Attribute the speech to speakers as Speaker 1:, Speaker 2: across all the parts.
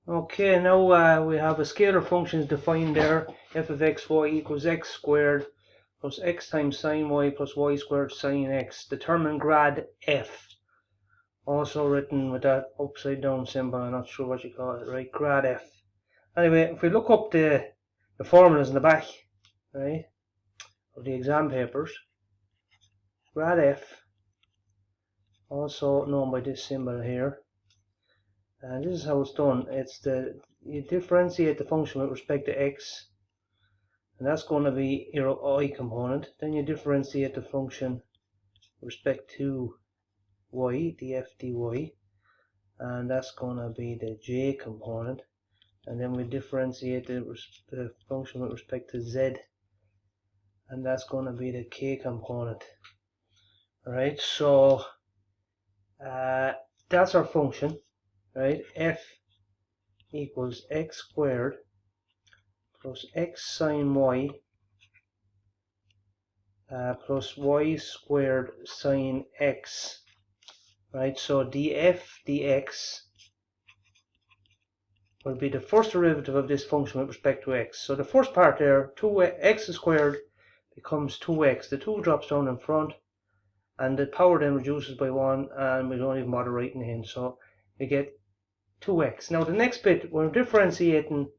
Speaker 1: Okay, now we have a scalar function defined there. F of xy equals x squared plus x times sine y plus y squared sine x. Determine grad f. Also written with that upside down symbol. I'm not sure what you call it, right? Grad f. Anyway, if we look up the formulas in the back, right, of the exam papers, grad f, also known by this symbol here, and this is how it's done. You differentiate the function with respect to x, and that's going to be your I component. Then you differentiate the function with respect to y, df dy, and that's going to be the j component. And then we differentiate the function with respect to z, and that's going to be the k component. Alright, so that's our function, right? F equals x squared plus x sine y plus y squared sine x, right? So df dx will be the first derivative of this function with respect to x. So the first part there, x squared becomes 2x. The 2 drops down in front, and the power then reduces by 1, and we don't even bother writing in. So we get 2x. Now the next bit, we're differentiating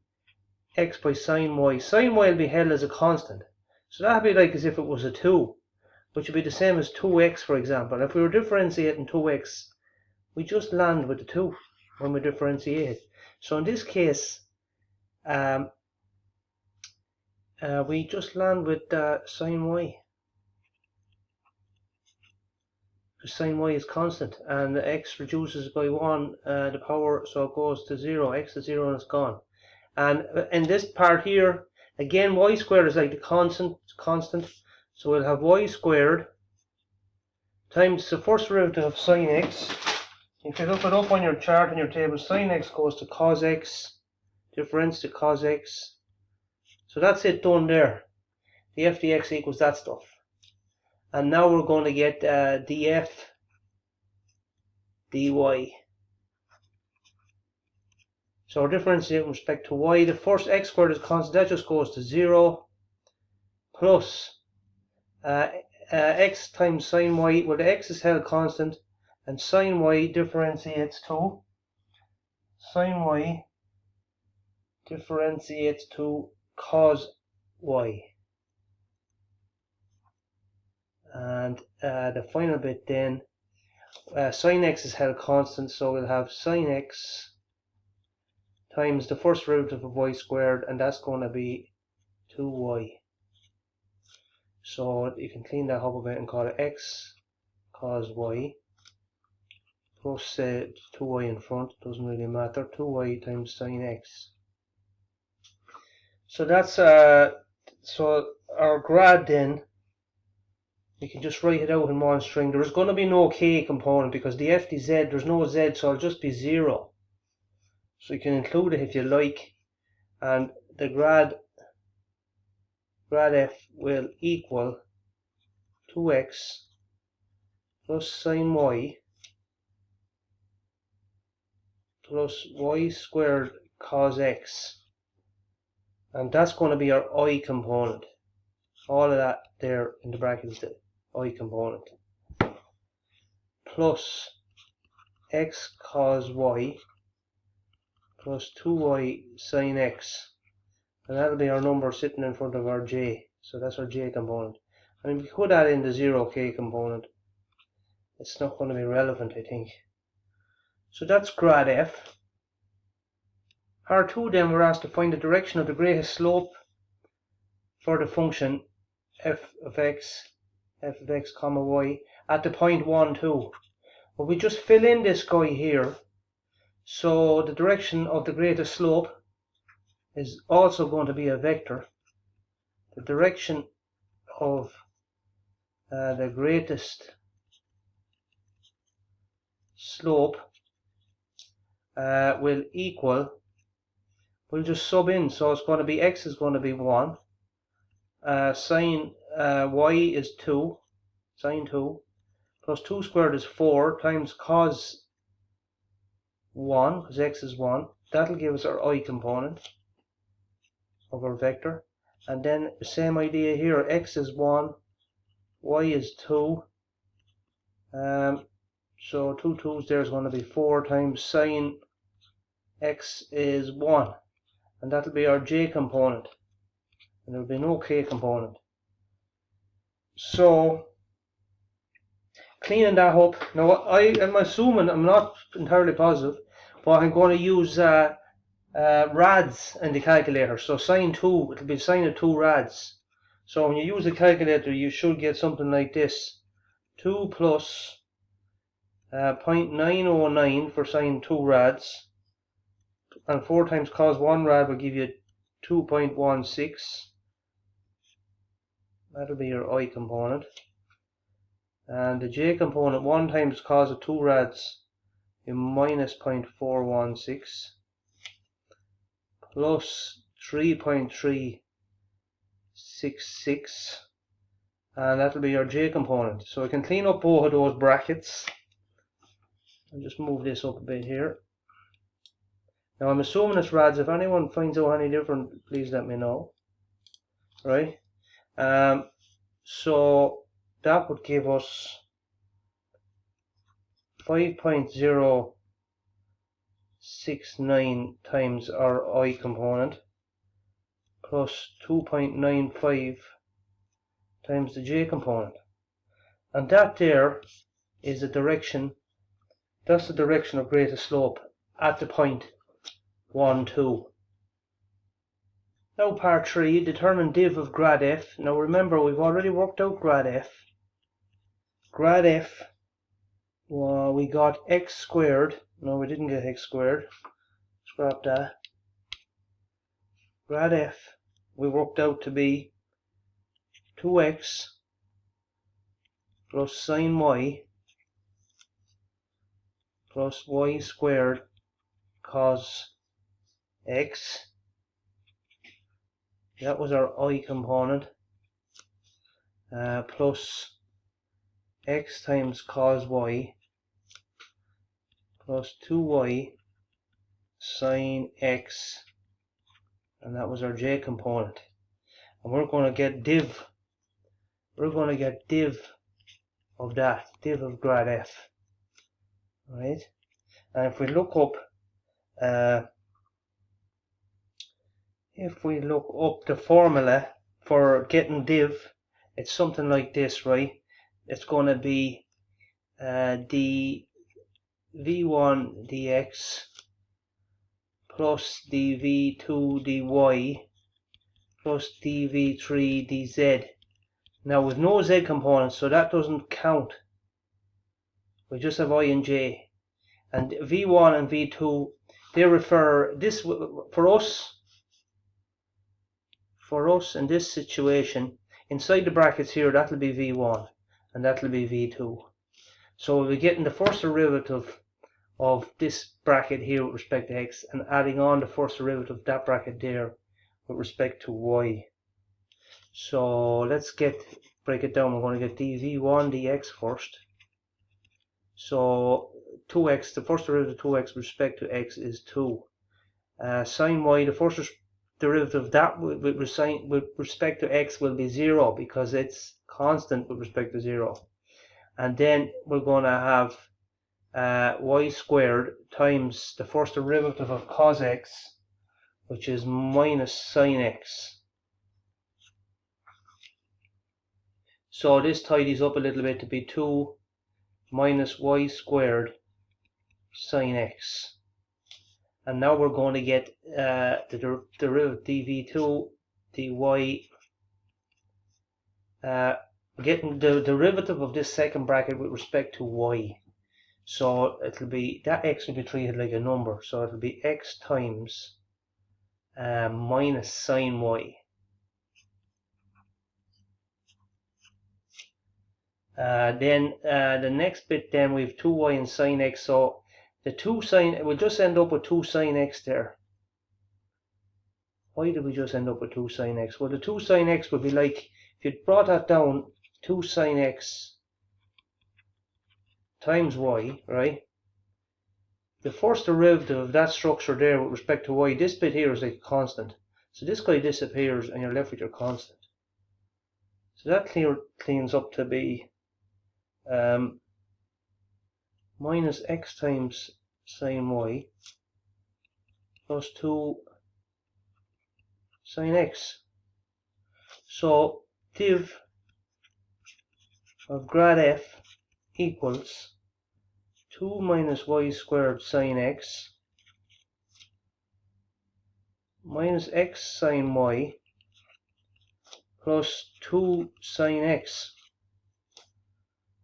Speaker 1: x by sine y. Sine y will be held as a constant. So that would be like as if it was a 2, which would be the same as 2x, for example. If we were differentiating 2x, we just land with the 2 when we differentiate. So in this case, we just land with sine y. Sine y is constant, and the x reduces by 1, the power, so it goes to 0. X is 0 and it's gone. And in this part here, again, y squared is like the constant. So we'll have y squared times the first derivative of sine x. If you look it up on your chart in your table, sine x goes to cos x, difference to cos x. So that's it done there. The f dx equals that stuff. And now we're going to get df dy. So we're differentiating with respect to y. The first x squared is constant, that just goes to 0, plus x times sine y, where the x is held constant, and sine y differentiates to cos y. And the final bit then, sine x is held constant, so we'll have sine x times the first derivative of y squared, and that's going to be 2y. So you can clean that up a bit and call it x cos y plus 2y in front, doesn't really matter, 2y times sine x. So that's so our grad then, you can just write it out in one string. There is going to be no k component because the f dz, there's no z, so it'll just be 0. So you can include it if you like, and the grad f will equal 2x plus sine y plus y squared cos x, and that's going to be our I component. All of that there in the bracket is the I component, plus x cos y plus 2y sine x, and that'll be our number sitting in front of our j. So that's our j component. And if we could add in the 0k component, it's not going to be relevant, I think. So that's grad f. Part 2 then, we're asked to find the direction of the greatest slope for the function f of x comma y at the point 1, 2. But we just fill in this guy here. So the direction of the greatest slope is also going to be a vector. The direction of the greatest slope will equal, we'll just sub in, so it's going to be x is going to be 1, sine y is 2, sine 2, plus 2 squared is 4 times cos 1, because x is 1. That'll give us our I component of our vector. And then the same idea here, x is 1, y is 2. So 2 2's there is going to be 4 times sine x is 1. And that'll be our j component. And there'll be no k component. So, cleaning that up, now I am assuming, I'm not entirely positive, but I'm going to use rads in the calculator. So sine 2, it'll be sine of 2 rads. So when you use the calculator, you should get something like this. 2 plus 0.909 for sine 2 rads. And 4 times cos 1 rad will give you 2.16. That'll be your I component. And the j component, 1 times cos of 2 rads, is minus 0.416 plus 3.366, and that'll be your j component. So I can clean up both of those brackets. I'll just move this up a bit here. Now I'm assuming it's rads. If anyone finds out any different, please let me know. Right? So that would give us 5.069 times our I component plus 2.95 times the j component. And that there is the direction, that's the direction of greatest slope at the point 1, 2. Now part 3, determine div of grad f. Now remember, we've already worked out grad f. Grad f, well, we got x squared. No, we didn't get x squared. Scrap that. Grad f, we worked out to be 2x plus sine y plus y squared cos x. That was our I component. Plus x times cos y plus 2y sine x, and that was our j component. And we're going to get div. We're going to get div of that, div of grad f. Right? And if we look up, the formula for getting div, it's something like this, right? It's going to be the v1 dx plus dv2 dy plus dv3 dz. Now with no z components, so that doesn't count. We just have I and j. And v1 and v2, they refer, this for us in this situation, inside the brackets here, that'll be v1 and that'll be v2. So we'll be getting the first derivative of this bracket here with respect to x and adding on the first derivative of that bracket there with respect to y. So let's break it down. We're going to get dv1 dx first. So 2x, the first derivative of 2x with respect to x is 2. Sine y, the first derivative of that with respect to x will be 0 because it's constant with respect to 0. And then we're going to have y squared times the first derivative of cos x, which is minus sine x. So this tidies up a little bit to be 2 minus y squared sine x. And now we're going to get the derivative dv2 dy. Getting the derivative of this second bracket with respect to y. So it'll be, that x will be treated like a number. So it'll be x times minus sine y. Then the next bit, then we have 2y and sine x. So the 2 sine, we'll just end up with 2 sine x there. Why did we just end up with 2 sine x? Well, the 2 sine x would be like, if you brought that down, 2 sine x times y, right? the first derivative of that structure there with respect to y, this bit here is like a constant. So this guy disappears and you're left with your constant. So that cleans up to be minus x times sine y plus 2 sine x. So div of grad f equals 2 minus y squared sine x minus x sine y plus 2 sine x.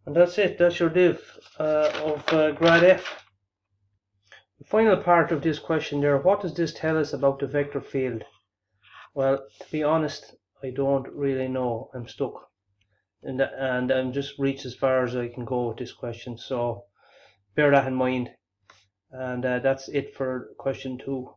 Speaker 1: And that's it. That's your div of grad f. The final part of this question there, what does this tell us about the vector field? Well, to be honest, I don't really know. I'm stuck. And I'm just reached as far as I can go with this question. So bear that in mind. And that's it for question 2.